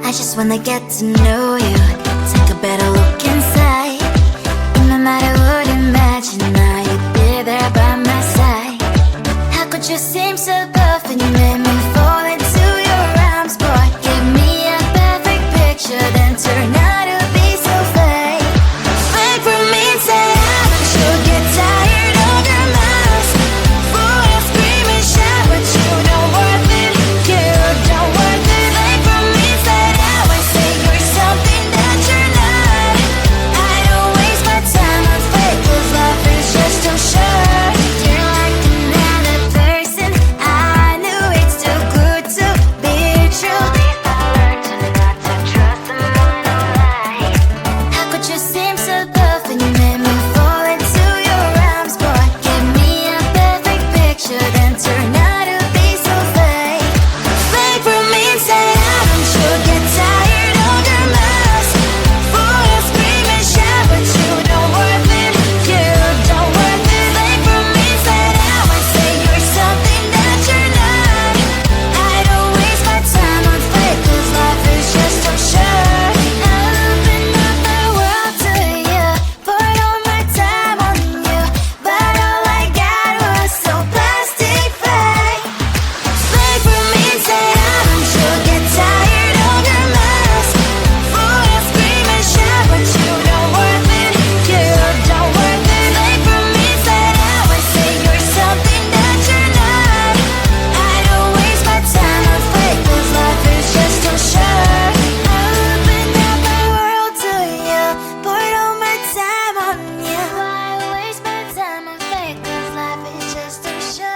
I just wanna get to know you, take a better look inside. In my mind I would imagine now you'd be there by my side. How could you seem so perfect? You made me fall into your arms, boy. Give me a perfect picture, then turn out to be so fake. Fake for me and say I should get tired of your lies. Boy, scream and shout, but you don't worth it. You don't worth it. Fake for me inside out and say you're something that you're not. I don't waste my time on fake, 'cause life is just too short. You're like another person. I knew it's too good to be true. I learned to not to trust someone who lies. How could you seem so perfect? You made me fall into your arms, boy. Give me a perfect picture, then turn out to be so fake. Fake for me and say I should get tired of your lies. Boy, I scream and shout, but you don't worth it. You don't worth it. Fake for me inside out and say you're something that you're not. I don't waste my time on fake, 'cause life is just too short. I open up the world to you, poured all my time on you, but all I got was so plastic fake. Fake for me and say I should get tired of your lies. Boy, I scream and shout, but you don't worth it. You don't worth it. Fake for me inside out and say you're something that you're not. I don't waste my time on fake, 'cause life is just too short. I open up my world to you, poured all my time on you. Why waste my time on fake, 'cause life is just too short.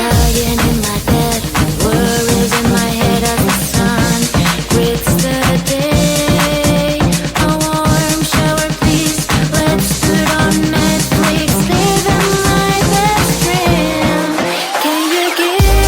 Lying in my bed, worries in my head as the sun greets the day. A warm shower, please. Let's put on Netflix, living my best dream. Can you give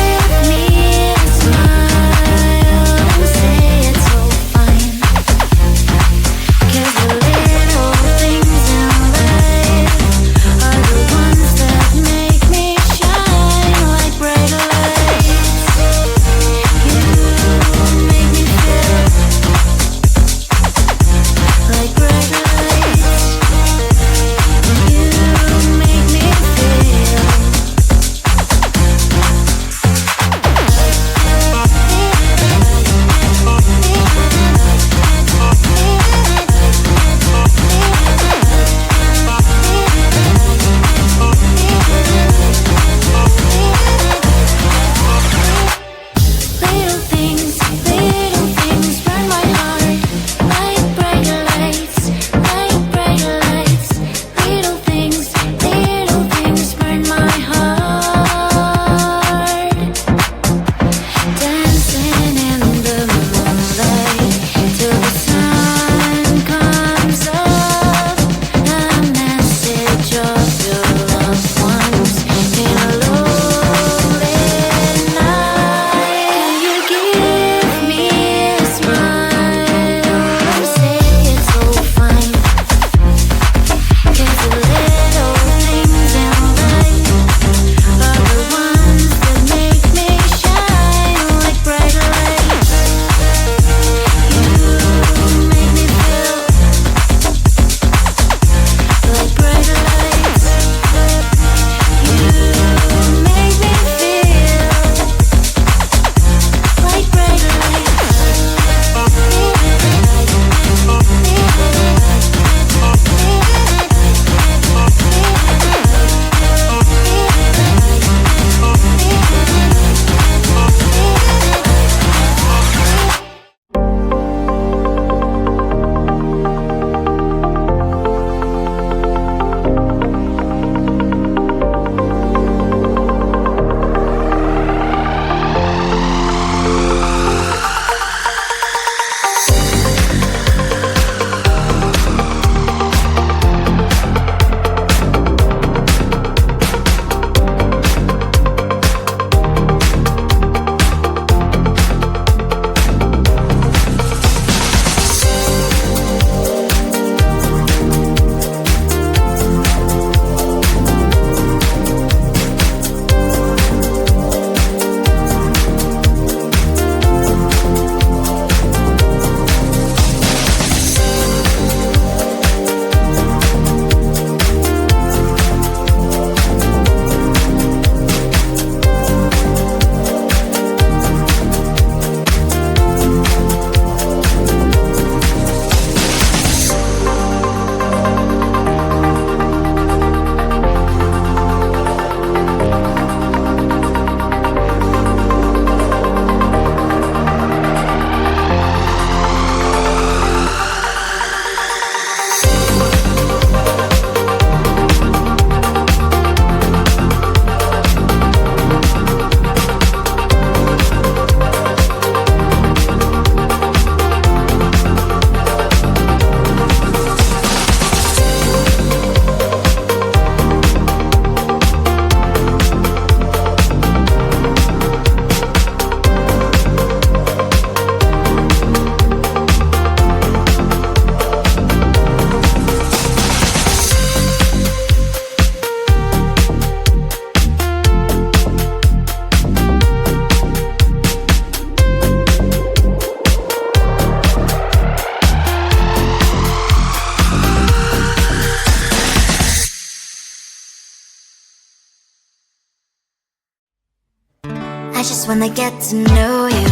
I just wanna get to know you,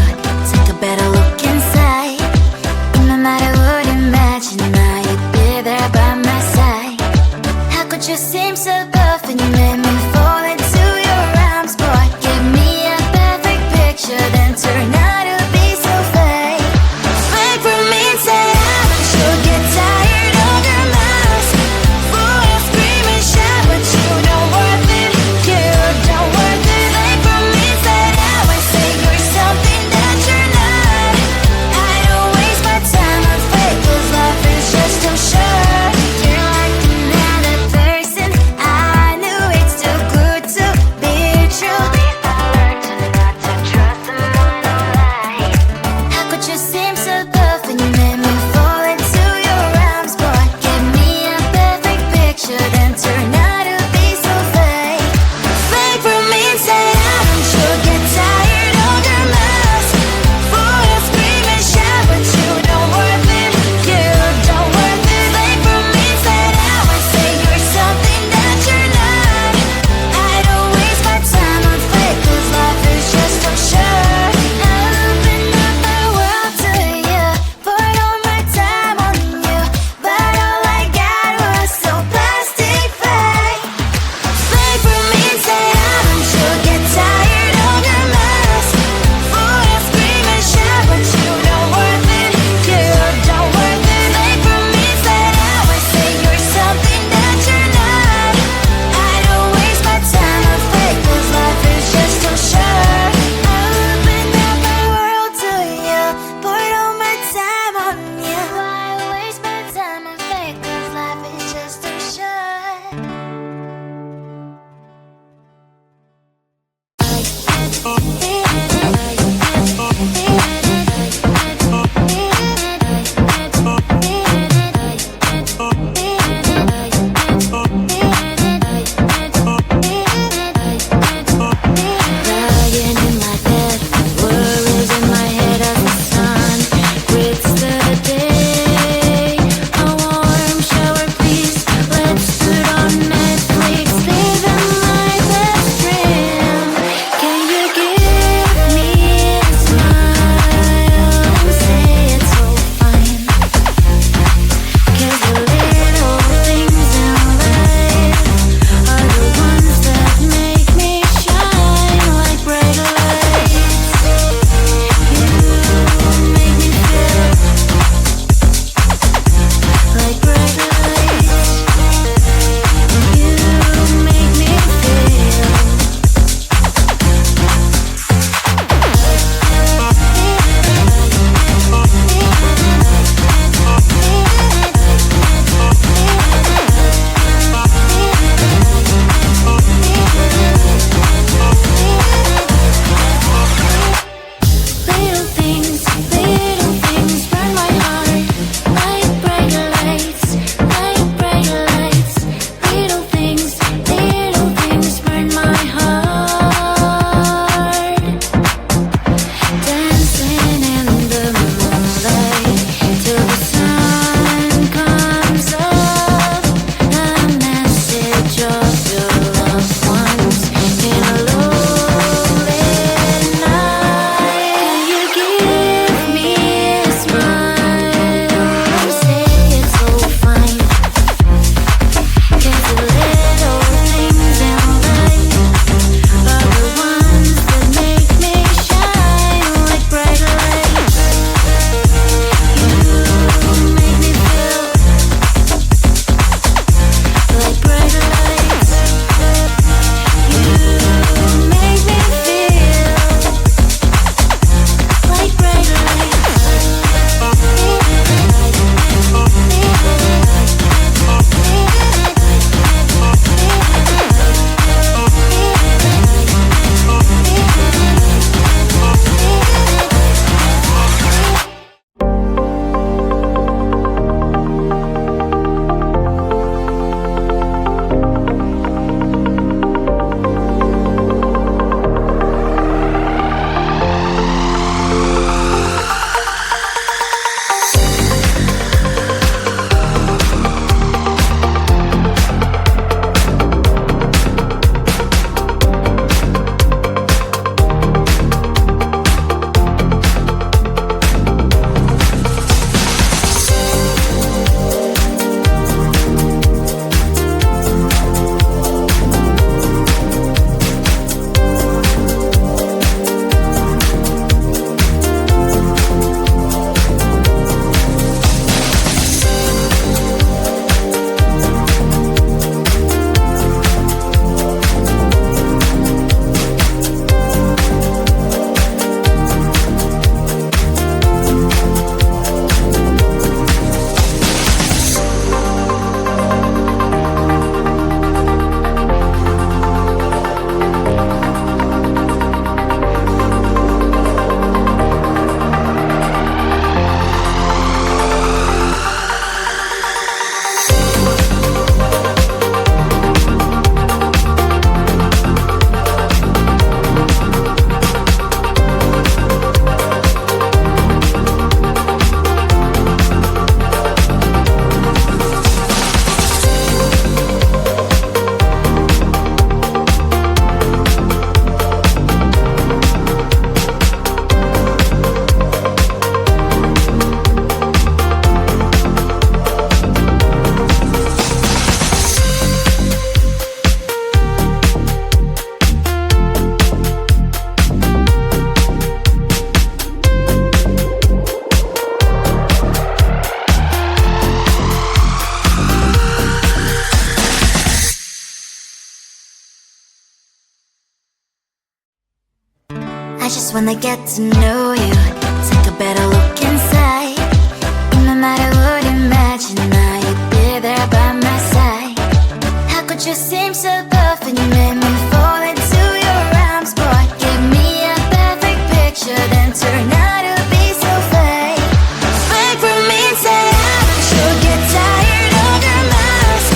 take a better look inside. In no matter what, imagine now you'd be there by my side. How could you seem so perfect? You made me fall into your arms, boy. Give me a perfect picture, then turn out to be so fake. Fake from inside out, I'm sure get tired of your mouth. Full of scream and shout, but you don't worth it. You don't worth it. Fake from inside out, I say you're something that you're not. I don't waste my time on fake, 'cause life is just too short. You're like another person, I knew it's too good to be true. I learned not to trust someone, no lie. How could you seem so perfect? You made me fall into your arms, boy. Give me a perfect picture, then turn out to be so fake. Fake from inside out, I'm sure get tired of your mouth. Full of scream and shout, but you don't worth it. You don't worth it. Fake from inside out, I say you're something that you're not. I don't waste my time on fake, 'cause life is just too short. I open up my world to you, poured all my time on you, but all I got was so plastic fake. Fake from inside out, I'm sure get tired of your mouth. Full of scream and shout, but you don't worth it. You don't worth it. Fake from inside out, I say you're something that you're not. I don't waste my time on fake, 'cause life is just too short. I opened up my world to you, poured all my time on you. Why waste my time on fake, 'cause life is just too short. Lying in my bed, worries in my head as the sun greets the day. A warm shower, please. Let's put on Netflix, living my best dream. Can you give I just wanna get to know you, take a better look inside. And no matter what, imagine now you'd be there by my side. How could you seem so perfect? You made me fall into your arms, boy. Give me a perfect picture, then turn out to be so fake. Fake for me, say I'm sure get tired of your mask.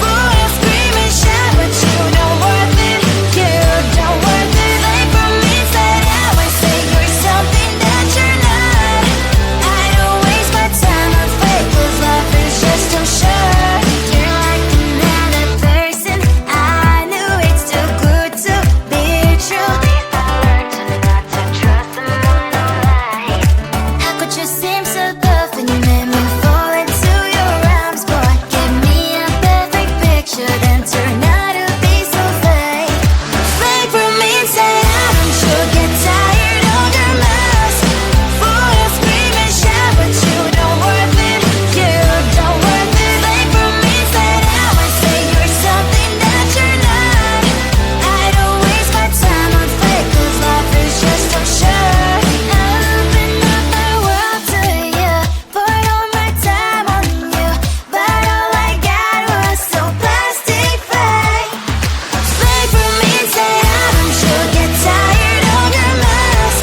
Full of scream and shout, but you don't worth it. You don't worth it. Fake for me, say I would say you're something that you're not. I don't waste my time on fake, 'cause life is just too short. You're like another person. I knew it's too good to be true. I learned not to trust someone, no lie. How could you seem so perfect? You made me fall into your arms, boy. Give me a perfect picture, then turn out to be so fake. Fake for me, say I'm sure get tired of your mask. Full of scream and shout, but you don't worth it. You don't worth it. Fake for me, say I would say you're something that you're not. I don't waste my time on fake, 'cause life is just too short. I open up my world to you, put all my time on you, but all I got was so plastic fake. Fake for me, say I'm sure get tired of your mask.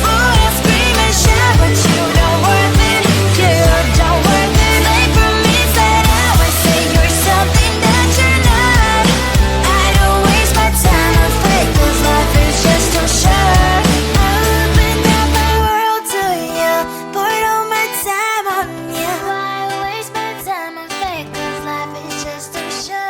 Full of scream and shout, but you don't worth it. You don't worth it. Fake for me, say I would say you're something that you're not. I don't waste my time on fake, 'cause life is just too short. I open up my world to you, put all my time on you. Why waste my time on fake, 'cause life is just too short.